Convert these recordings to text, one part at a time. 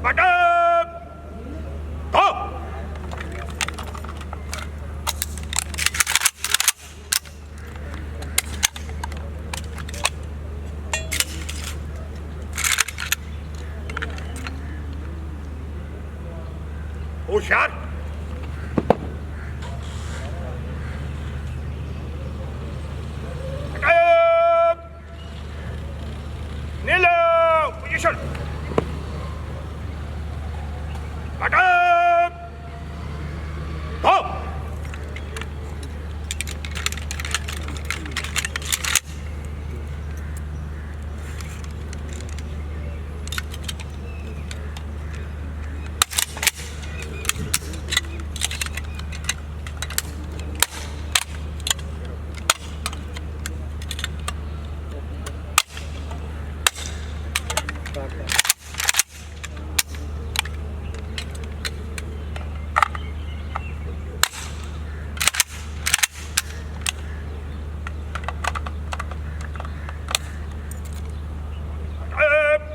Button दो। होशियार। Button नीलो पोजीशन। बटन दो।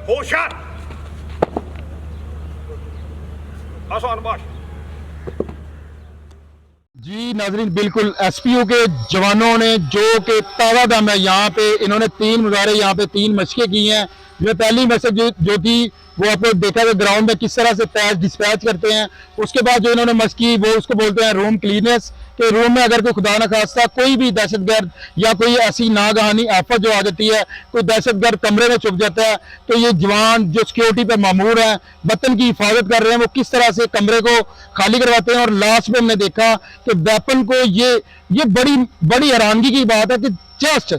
होशियार। आसान बात। जी नाजरीन, बिल्कुल एसपीओ के जवानों ने जो कि ताज़ा दम है यहाँ पे, इन्होंने 3 मुजाहरे यहाँ पे 3 मशकें की हैं। जो पहली मशक जो थी वो आपने देखा कि ग्राउंड में किस तरह से पैच डिस्पैच करते हैं। उसके बाद जो इन्होंने मशक की वो उसको बोलते हैं रूम क्लीनेस, कि रूम में अगर कोई खुदा न खास्ता कोई भी दहशतगर्द या कोई ऐसी नागहानी आफत जो आ जाती है, कोई दहशतगर्द कमरे में छुप जाता है, तो ये जवान जो सिक्योरिटी पे मामूर हैं, वतन की हिफाजत कर रहे हैं, वो किस तरह से कमरे को खाली करवाते हैं। और लास्ट में हमने देखा कि वेपन को ये बड़ी बड़ी हैरानगी की बात है कि जस्ट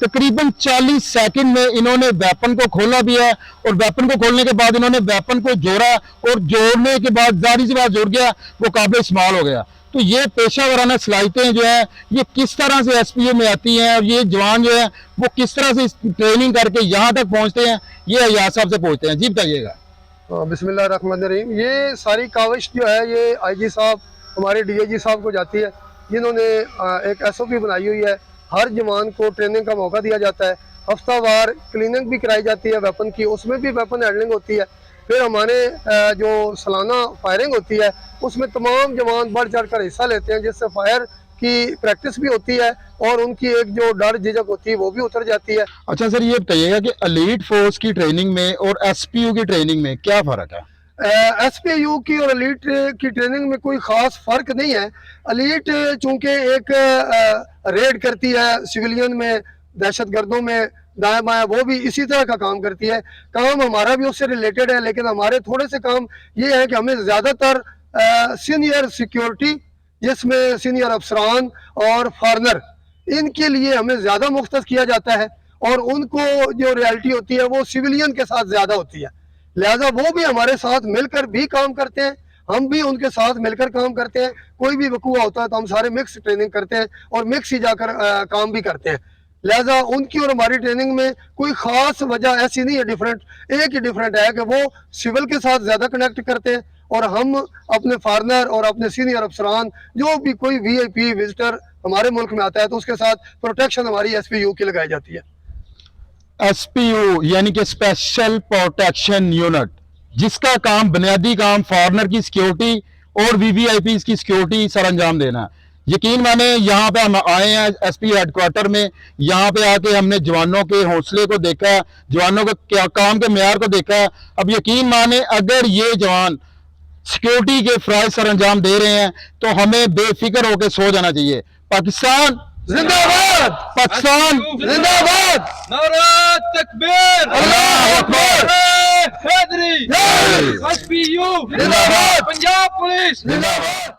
तकरीबन 40 सेकंड में इन्होंने वेपन को खोला भी है, और वेपन को खोलने के बाद इन्होंने वेपन को जोड़ा, और जोड़ने के बाद जारी से बात जुड़ गया, वो काबिल इस्तेमाल हो गया। तो ये पेशा वराना सलाहियतें जो है ये किस तरह से एसपीओ में आती हैं, और ये जवान जो है वो किस तरह से ट्रेनिंग करके यहाँ तक पहुँचते हैं, ये अयाज साहब से पूछते हैं। जी बताइएगा। बिस्मिल्लाहिर्रहमानिर्रहीम। ये सारी काविश जो है ये आईजी साहब, हमारे डीआईजी साहब को जाती है, जिन्होंने एक एसओपी बनाई हुई है। हर जवान को ट्रेनिंग का मौका दिया जाता है, हफ्तावार क्लीनिंग भी कराई जाती है वेपन की, उसमें भी वेपन हैंडलिंग होती है। फिर हमारे जो सालाना फायरिंग होती है उसमें तमाम जवान बढ़ चढ़ कर हिस्सा लेते हैं, जिससे फायर की प्रैक्टिस भी होती है और उनकी एक जो डर झिझक होती है वो भी उतर जाती है। अच्छा सर, ये बताइएगा कि एलीट फोर्स की ट्रेनिंग में और एसपीओ की ट्रेनिंग में क्या फ़र्क है? एसपीयू की और एलीट की ट्रेनिंग में कोई ख़ास फ़र्क नहीं है। एलीट चूंकि एक रेड करती है सिविलियन में, दहशतगर्दों में दाएं बाएं, वो भी इसी तरह का काम करती है। काम हमारा भी उससे रिलेटेड है, लेकिन हमारे थोड़े से काम ये है कि हमें ज़्यादातर सीनियर सिक्योरिटी, जिसमें सीनियर अफसरान और फॉरनर, इनके लिए हमें ज़्यादा मुख्तस किया जाता है, और उनको जो रियलिटी होती है वो सिविलियन के साथ ज़्यादा होती है। लिहाजा वो भी हमारे साथ मिलकर भी काम करते हैं, हम भी उनके साथ मिलकर काम करते हैं। कोई भी वकूआ होता है तो हम सारे मिक्स ट्रेनिंग करते हैं और मिक्स ही जाकर काम भी करते हैं। लिहाजा उनकी और हमारी ट्रेनिंग में कोई ख़ास वजह ऐसी नहीं है डिफरेंट। एक ही डिफरेंट है कि वो सिविल के साथ ज़्यादा कनेक्ट करते हैं, और हम अपने फार्नर और अपने सीनियर अफसरान, जो भी कोई वीआईपी विजिटर हमारे मुल्क में आता है तो उसके साथ प्रोटेक्शन हमारी एसपीयू की लगाई जाती है। एसपीयू यानी कि स्पेशल प्रोटेक्शन यूनिट, जिसका काम, बुनियादी काम फॉरेनर की सिक्योरिटी और वीवीआईपी की सिक्योरिटी सर अंजाम देना है। यकीन माने यहाँ पे हम आए हैं एसपी हेडक्वार्टर में, यहाँ पे आके हमने जवानों के हौसले को देखा, जवानों के क्या काम के मेयार को देखा। अब यकीन माने अगर ये जवान सिक्योरिटी के फराइज सर अंजाम दे रहे हैं तो हमें बेफिक्र होकर सो जाना चाहिए। पाकिस्तान जिंदाबाद, पाकिस्तान जिंदाबाद, नारा तकबीर, अल्लाह अकबर, हैदरी, जय, एसपीयू जिंदाबाद, पंजाब पुलिस जिंदाबाद।